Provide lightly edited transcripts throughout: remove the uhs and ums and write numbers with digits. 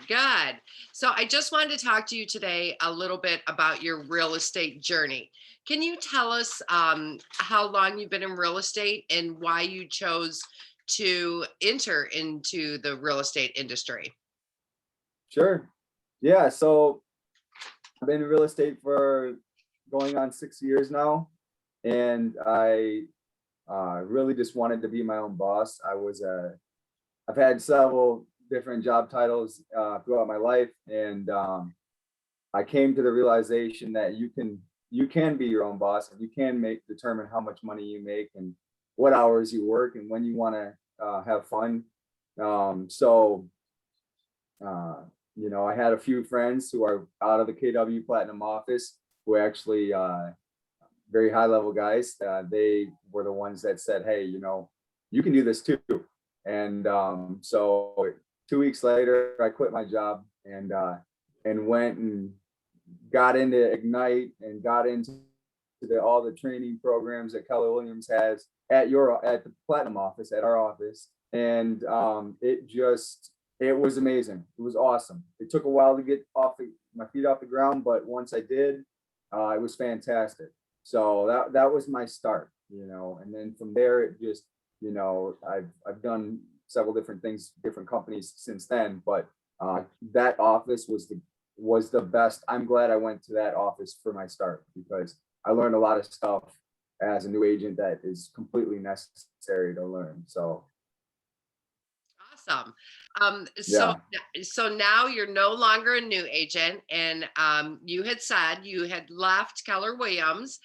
good. So I just wanted to talk to you today a little bit about your real estate journey. Can you tell us how long you've been in real estate and why you chose to enter into the real estate industry? Sure. Yeah. So I've been in real estate for going on 6 years now, and I really just wanted to be my own boss. I've had several different job titles throughout my life, and I came to the realization that you can be your own boss, and you can make determine how much money you make and what hours you work and when you want to have fun. So Uh, I had a few friends who are out of the KW Platinum office who actually very high level guys. They were the ones that said, "Hey, you can do this too." And so 2 weeks later, I quit my job and went and got into Ignite and got into all the training programs that Keller Williams has at the Platinum office at our office, and it was amazing. It was awesome. It took a while to get my feet off the ground, but once I did, it was fantastic. So that was my start, and then from there it just, I've done several different things, different companies since then, but that office was the best. I'm glad I went to that office for my start because I learned a lot of stuff as a new agent that is completely necessary to learn. So Awesome. Um, so yeah, so now you're no longer a new agent, and you had said you had left Keller Williams,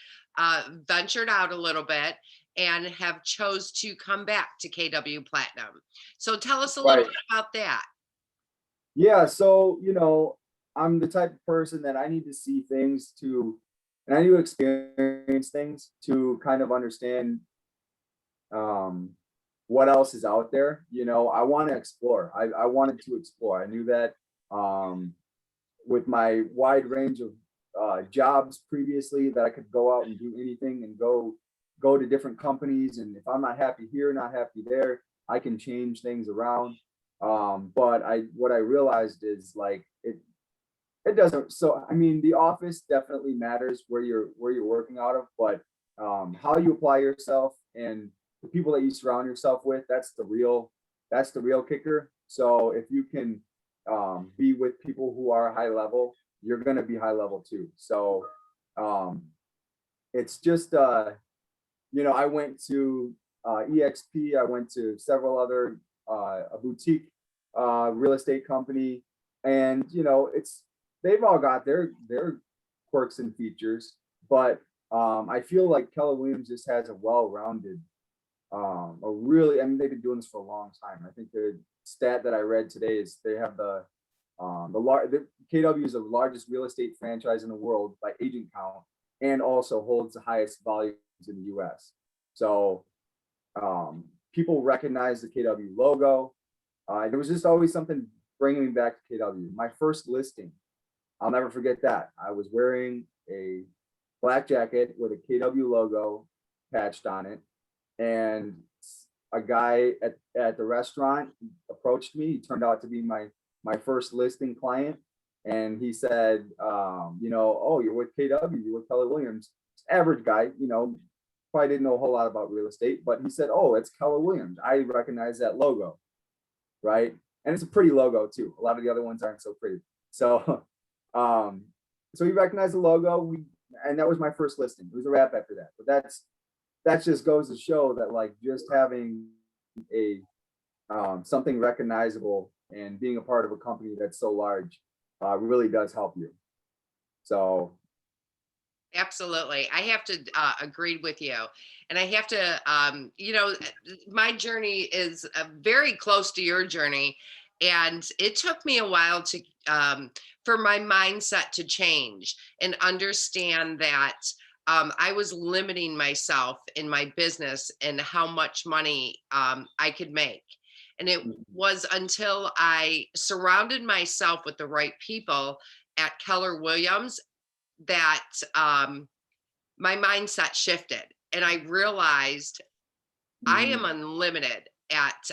ventured out a little bit, and have chose to come back to KW Platinum. So tell us a little right. bit about that. Yeah, so I'm the type of person that I need to see things and I need to experience things to kind of understand um, what else is out there. I want to explore. I wanted to explore. I knew that um, with my wide range of jobs previously, that I could go out and do anything and go to different companies. And if I'm not happy here, not happy there, I can change things around. But what I realized is like it doesn't. So I mean, the office definitely matters where you're working out of, but how you apply yourself and the people that you surround yourself with, that's the real kicker. So if you can be with people who are high level, you're gonna be high level too. So um, it's just I went to EXP. I went to several other a boutique real estate company, and they've all got their quirks and features, but I feel like Keller Williams just has a well-rounded, a really. I mean, they've been doing this for a long time. I think the stat that I read today is they have the KW is the largest real estate franchise in the world by agent count, and also holds the highest volumes in the U.S. So people recognize the KW logo. There was just always something bringing me back to KW. My first listing, I'll never forget that. I was wearing a black jacket with a KW logo patched on it, and a guy at the restaurant approached me. He turned out to be my first listing client, and he said, "Oh, you're with KW, you're with Keller Williams." Average guy, probably didn't know a whole lot about real estate, but he said, "Oh, it's Keller Williams. I recognize that logo, right?" And it's a pretty logo too. A lot of the other ones aren't so pretty. So, um, so he recognized the logo. And that was my first listing. It was a wrap after that. But that just goes to show that like just having a something recognizable and being a part of a company that's so large really does help you. So Absolutely. I have to agree with you. And I have to, my journey is very close to your journey. And it took me a while for my mindset to change and understand that I was limiting myself in my business and how much money I could make. And it was until I surrounded myself with the right people at Keller Williams that my mindset shifted and I realized I am unlimited at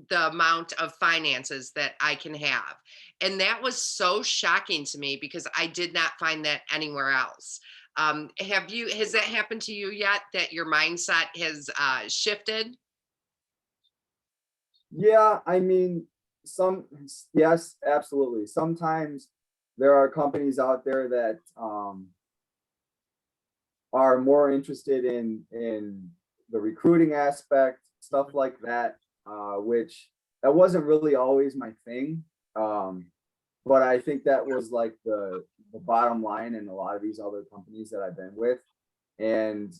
the amount of finances that I can have. And that was so shocking to me because I did not find that anywhere else. Has that happened to you yet, that your mindset has shifted? Yeah, I mean, some, yes, absolutely. Sometimes there are companies out there that are more interested in the recruiting aspect, stuff like that, which that wasn't really always my thing. Um, but I think that was like the bottom line in a lot of these other companies that I've been with. And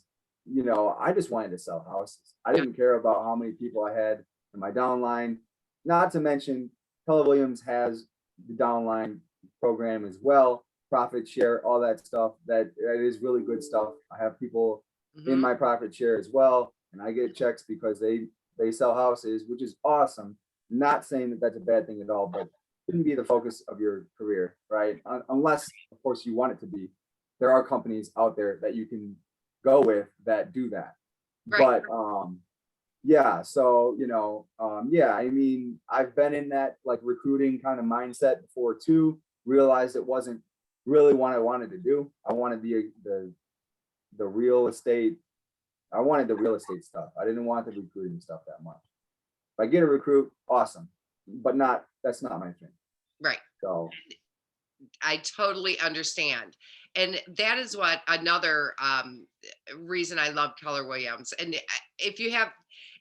I just wanted to sell houses. I Yeah. didn't care about how many people I had in my downline. Not to mention, Keller Williams has the downline program as well, profit share, all that stuff. That is really good stuff. I have people in Hmm. my profit share as well, and I get checks because they sell houses, which is awesome. Not saying that that's a bad thing at all, but shouldn't be the focus of your career, right? Unless, of course, you want it to be. There are companies out there that you can go with that do that. Right. But yeah, so yeah, I mean, I've been in that like recruiting kind of mindset before too. Realized it wasn't really what I wanted to do. I wanted the real estate. I wanted the real estate stuff. I didn't want the recruiting stuff that much. If I get a recruit, awesome, but not that's not my thing. Right. So I totally understand. And that is what another reason I love Keller Williams. And if you have,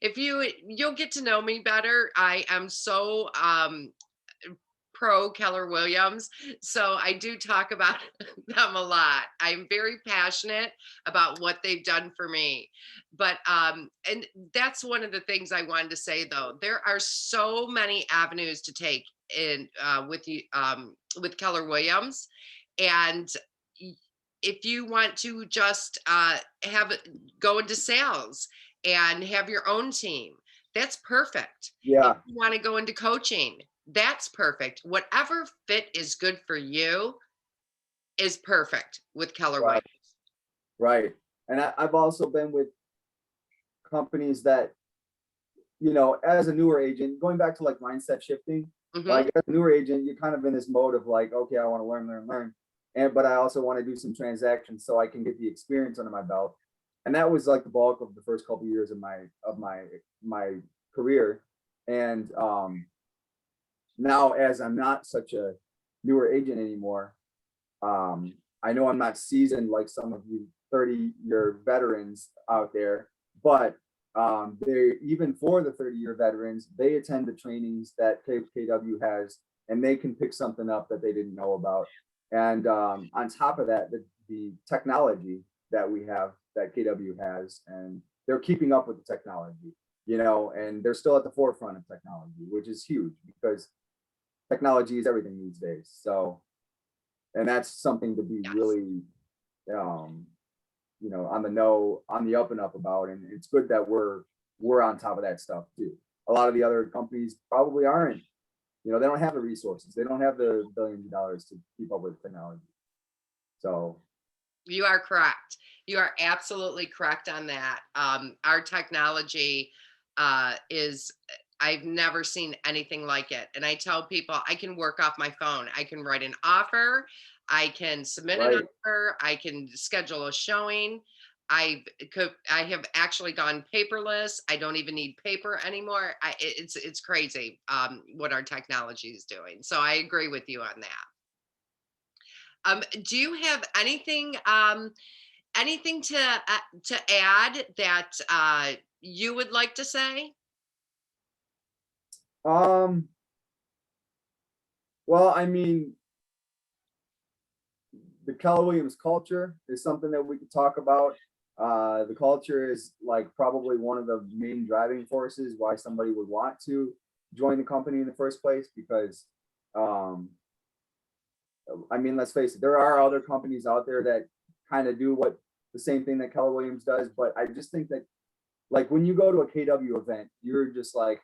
if you'll get to know me better, I am so pro Keller Williams. So I do talk about them a lot. I'm very passionate about what they've done for me. But and that's one of the things I wanted to say though. There are so many avenues to take in with you with Keller Williams. And y- if you want to just go into sales and have your own team, that's perfect. If yeah, you want to go into coaching, that's perfect. Whatever fit is good for you is perfect with Keller Williams. right, right. And I've also been with companies that as a newer agent, going back to like mindset shifting, Hmm. like as a newer agent, you're kind of in this mode of like, okay, I want to learn, learn, learn. And but I also want to do some transactions so I can get the experience under my belt. And that was like the bulk of the first couple of years of my career. And now as I'm not such a newer agent anymore, um, I know I'm not seasoned like some of you 30-year veterans out there, but they even for the 30-year veterans, they attend the trainings that KW has, and they can pick something up that they didn't know about. And on top of that, the technology that we have that KW has, and they're keeping up with the technology, and they're still at the forefront of technology, which is huge because technology is everything these days. So and that's something to be Yes. really um on the know on the up and up about, and it's good that we're on top of that stuff too. A lot of the other companies probably aren't. They don't have the resources, they don't have the billions of dollars to keep up with technology. So You are correct. You are absolutely correct on that. Our technology is, I've never seen anything like it. And I tell people I can work off my phone. I can write an offer. I can submit an right, offer. I can schedule a showing. I have actually gone paperless. I don't even need paper anymore. It's crazy what our technology is doing. So I agree with you on that. Do you have anything to add that you would like to say? um well, I mean, the Keller Williams culture is something that we could talk about. The culture is like probably one of the main driving forces why somebody would want to join the company in the first place because um, I mean, let's face it, there are other companies out there that kind of do what the same thing that Keller Williams does, but I just think that like when you go to a KW event, you're just like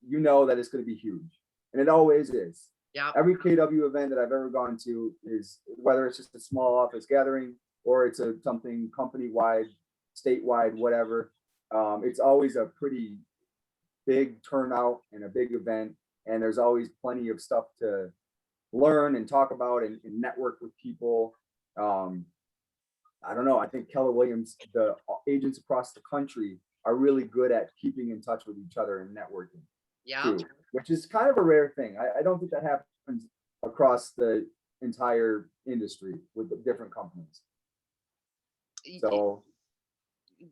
that it's going to be huge, and it always is. Yep. Every KW event that I've ever gone to is whether it's just a small office gathering or it's a something company wide, statewide, whatever. It's always a pretty big turnout and a big event, and there's always plenty of stuff to learn and talk about and network with people. Um, I don't know. I think Keller Williams, the agents across the country are really good at keeping in touch with each other and networking Yeah. too, which is kind of a rare thing. I don't think that happens across the entire industry with the different companies. So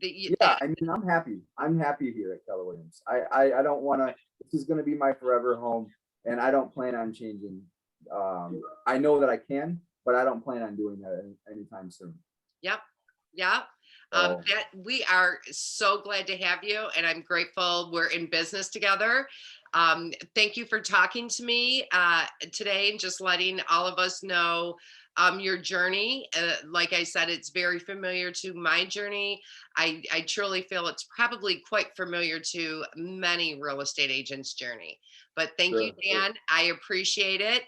yeah, I mean, I'm happy. I'm happy here at Keller Williams. I don't want to. This is going to be my forever home, and I don't plan on changing. I know that I can, but I don't plan on doing that anytime soon. Yep. Yep. So That we are so glad to have you, and I'm grateful we're in business together. Thank you for talking to me today and just letting all of us know your journey. Like I said, it's very familiar to my journey. I truly feel it's probably quite familiar to many real estate agents' journey. But thank you, sure. Dan. I appreciate it.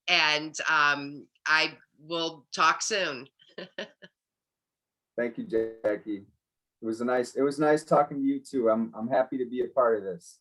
And I will talk soon. Thank you, Jackie. It was nice talking to you too. I'm happy to be a part of this.